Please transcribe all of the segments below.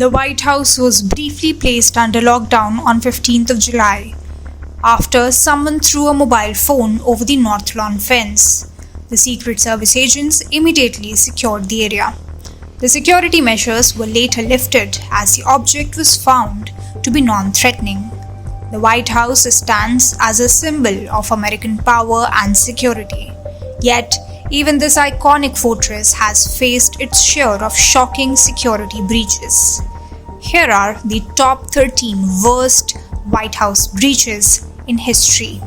The White House was briefly placed under lockdown on 15th of July after someone threw a mobile phone over the north lawn fence. The Secret Service agents immediately secured the area. The security measures were later lifted as the object was found to be non-threatening. The White House stands as a symbol of American power and security. Yet, even this iconic fortress has faced its share of shocking security breaches. Here are the top 13 worst White House breaches in history.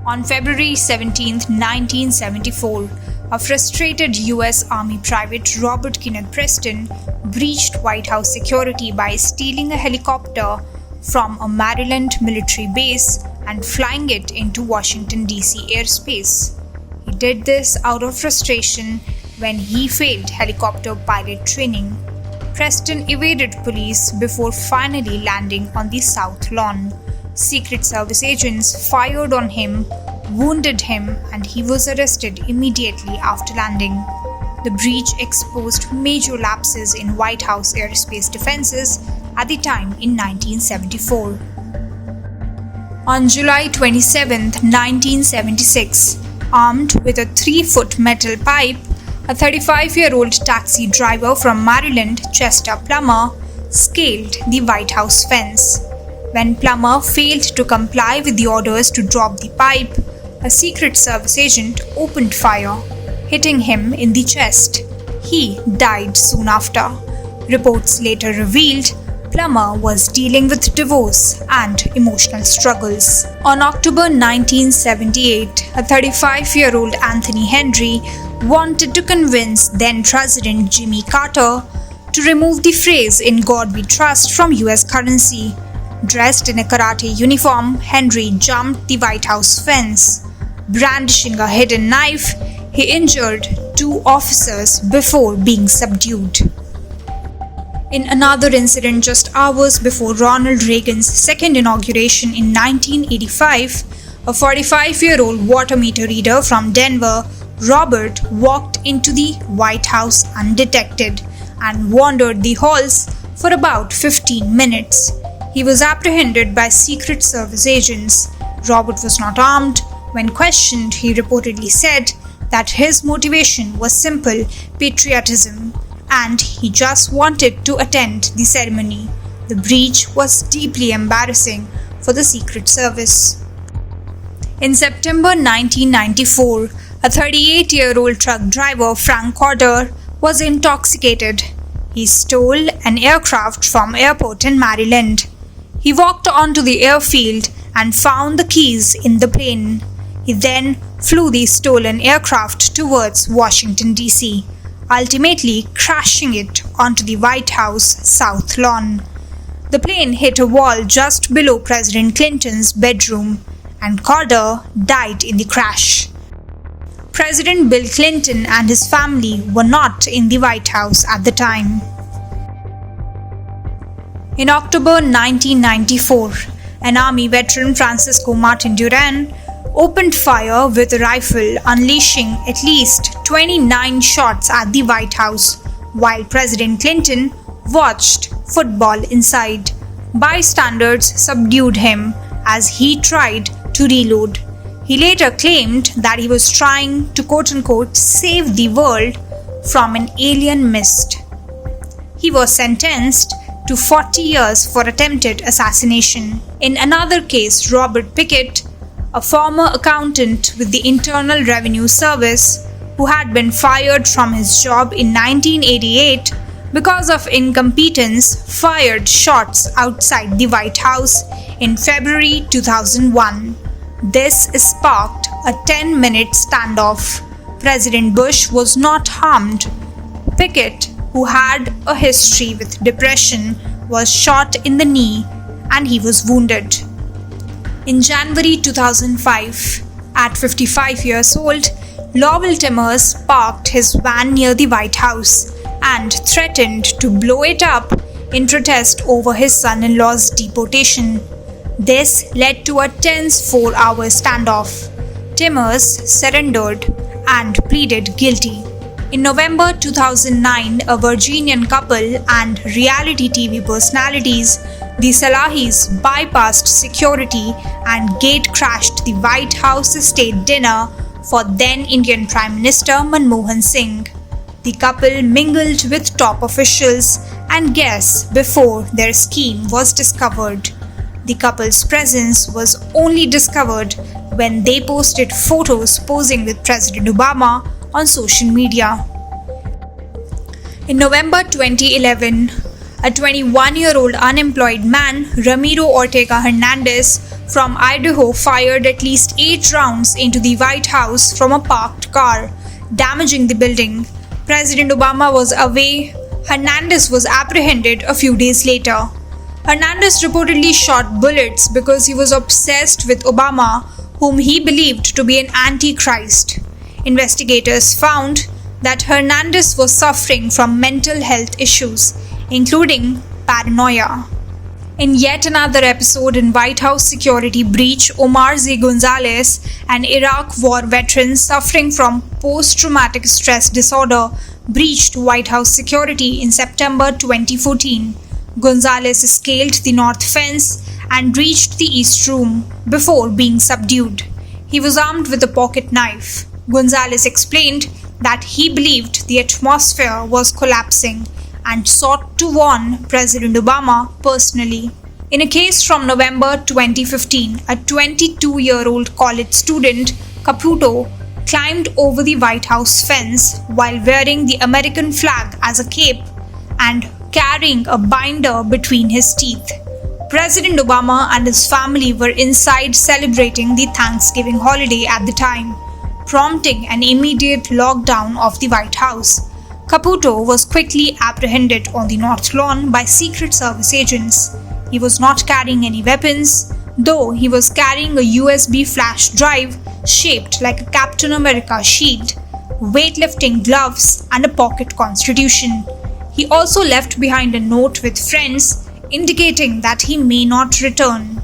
On February 17, 1974, a frustrated U.S. Army Private Robert Kin Preston breached White House security by stealing a helicopter from a Maryland military base and flying it into Washington, D.C. airspace. He did this out of frustration when he failed helicopter pilot training. Preston evaded police before finally landing on the South Lawn. Secret Service agents fired on him, wounded him, and he was arrested immediately after landing. The breach exposed major lapses in White House airspace defenses at the time in 1974. On July 27, 1976, armed with a 3-foot metal pipe, a 35-year-old taxi driver from Maryland, Chester Plumber, scaled the White House fence. When Plumber failed to comply with the orders to drop the pipe, a Secret Service agent opened fire, hitting him in the chest. He died soon after. Reports later revealed Plumber was dealing with divorce and emotional struggles. On October 1978, a 35-year-old Anthony Henry wanted to convince then-President Jimmy Carter to remove the phrase "In God We Trust" from US currency. Dressed in a karate uniform, Henry jumped the White House fence. Brandishing a hidden knife, he injured 2 officers before being subdued. In another incident just hours before Ronald Reagan's second inauguration in 1985, a 45-year-old water meter reader from Denver, Robert, walked into the White House undetected and wandered the halls for about 15 minutes. He was apprehended by Secret Service agents. Robert was not armed. When questioned, he reportedly said that his motivation was simple patriotism and he just wanted to attend the ceremony. The breach was deeply embarrassing for the Secret Service. In September 1994, a 38-year-old truck driver, Frank Corder, was intoxicated. He stole an aircraft from airport in Maryland. He walked onto the airfield and found the keys in the plane. He then flew the stolen aircraft towards Washington, D.C., ultimately crashing it onto the White House South Lawn. The plane hit a wall just below President Clinton's bedroom, and Corder died in the crash. President Bill Clinton and his family were not in the White House at the time. In October 1994, an Army veteran, Francisco Martin Duran, opened fire with a rifle, unleashing at least 29 shots at the White House, while President Clinton watched football inside. Bystanders subdued him as he tried to reload. He later claimed that he was trying to quote-unquote save the world from an alien mist. He was sentenced to 40 years for attempted assassination. In another case, Robert Pickett, a former accountant with the Internal Revenue Service who had been fired from his job in 1988 because of incompetence, fired shots outside the White House in February 2001. This sparked a 10-minute standoff. President Bush was not harmed. Pickett, who had a history with depression, was shot in the knee and he was wounded. In January 2005, at 55 years old, Lowell Timmers parked his van near the White House and threatened to blow it up in protest over his son-in-law's deportation. This led to a tense 4-hour standoff. Timmers surrendered and pleaded guilty. In November 2009, a Virginian couple and reality TV personalities, the Salahis, bypassed security and gate-crashed the White House estate dinner for then Indian Prime Minister Manmohan Singh. The couple mingled with top officials and guests before their scheme was discovered. The couple's presence was only discovered when they posted photos posing with President Obama on social media. In November 2011, a 21-year-old unemployed man, Ramiro Hernandez, from Idaho fired at least 8 rounds into the White House from a parked car, damaging the building. President Obama was away. Hernandez was apprehended a few days later. Hernandez reportedly shot bullets because he was obsessed with Obama, whom he believed to be an antichrist. Investigators found that Hernandez was suffering from mental health issues, including paranoia. In yet another episode in White House security breach, Omar Z Gonzalez, an Iraq war veteran suffering from post-traumatic stress disorder, breached White House security in September 2014. Gonzalez scaled the north fence and reached the east room before being subdued. He was armed with a pocket knife. Gonzalez explained that he believed the atmosphere was collapsing and sought to warn President Obama personally. In a case from November 2015, a 22-year-old college student, Caputo, climbed over the White House fence while wearing the American flag as a cape and carrying a binder between his teeth. President Obama and his family were inside celebrating the Thanksgiving holiday at the time, prompting an immediate lockdown of the White House. Caputo was quickly apprehended on the North Lawn by Secret Service agents. He was not carrying any weapons, though he was carrying a USB flash drive shaped like a Captain America shield, weightlifting gloves, and a pocket constitution. He also left behind a note with friends indicating that he may not return.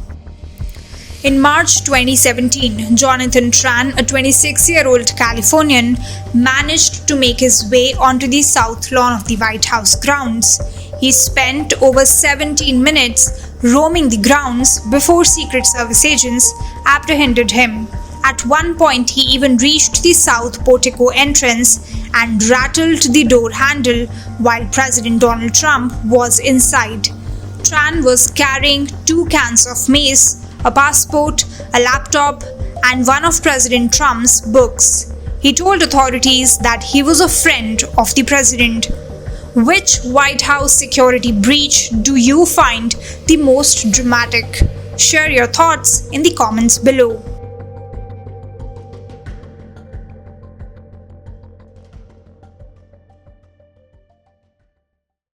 In March 2017, Jonathan Tran, a 26-year-old Californian, managed to make his way onto the south lawn of the White House grounds. He spent over 17 minutes roaming the grounds before Secret Service agents apprehended him. At one point, he even reached the south portico entrance and rattled the door handle while President Donald Trump was inside. Tran was carrying 2 cans of mace, a passport, a laptop, and one of President Trump's books. He told authorities that he was a friend of the president. Which White House security breach do you find the most dramatic? Share your thoughts in the comments below.